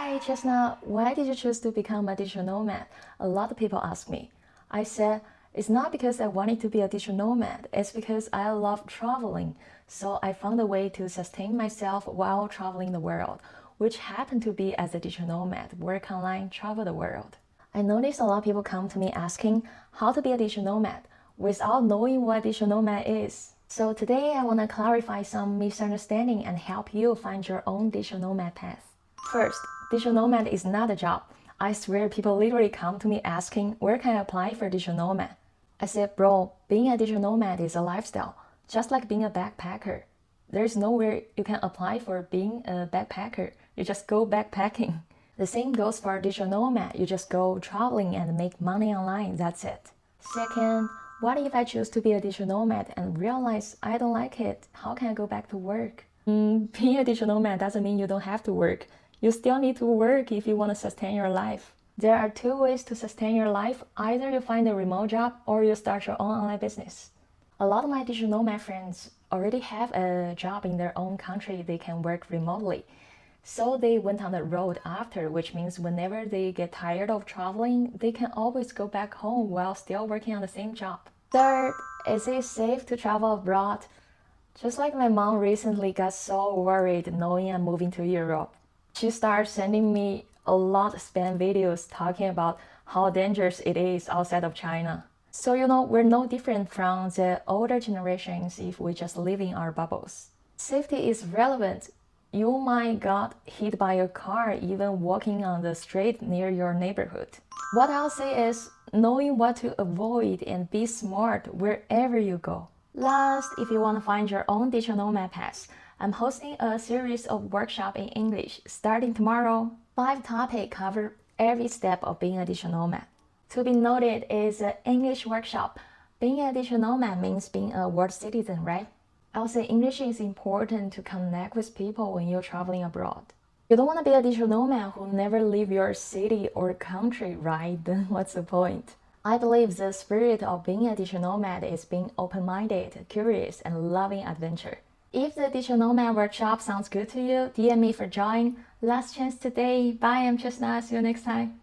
Hi, Chestnut. Why did you choose to become a digital nomad? A lot of people ask me. I said, it's not because I wanted to be a digital nomad. It's because I love traveling. So I found a way to sustain myself while traveling the world, which happened to be as a digital nomad, work online, travel the world. I noticed a lot of people come to me asking how to be a digital nomad without knowing what digital nomad is. So today I want to clarify some misunderstanding and help you find your own digital nomad path. First, digital nomad is not a job. I swear people literally come to me asking, where can I apply for digital nomad? I said, bro, being a digital nomad is a lifestyle, just like being a backpacker. There's nowhere you can apply for being a backpacker. You just go backpacking. The same goes for a digital nomad. You just go traveling and make money online, that's it. Second, what if I choose to be a digital nomad and realize I don't like it? How can I go back to work? Being a digital nomad doesn't mean you don't have to work. You still need to work if you want to sustain your life. There are two ways to sustain your life. Either you find a remote job or you start your own online business. A lot of my digital nomad friends already have a job in their own country they can work remotely. So they went on the road after, which means whenever they get tired of traveling, they can always go back home while still working on the same job. Third, is it safe to travel abroad? Just like my mom recently got so worried knowing I'm moving to Europe. She started sending me a lot of spam videos talking about how dangerous it is outside of China. So we're no different from the older generations if we just live in our bubbles. Safety is relevant. You might get hit by a car even walking on the street near your neighborhood. What I'll say is knowing what to avoid and be smart wherever you go. Last, if you want to find your own digital nomad path, I'm hosting a series of workshops in English starting tomorrow. 5 topics cover every step of being a digital nomad. To be noted is an English workshop. Being a digital nomad means being a world citizen, right? I'll say English is important to connect with people when you're traveling abroad. You don't want to be a digital nomad who never leave your city or country, right? Then what's the point? I believe the spirit of being a digital nomad is being open-minded, curious, and loving adventure. If the digital nomad workshop sounds good to you, DM me for join. Last chance today. Bye, I'm Chestnut. See you next time.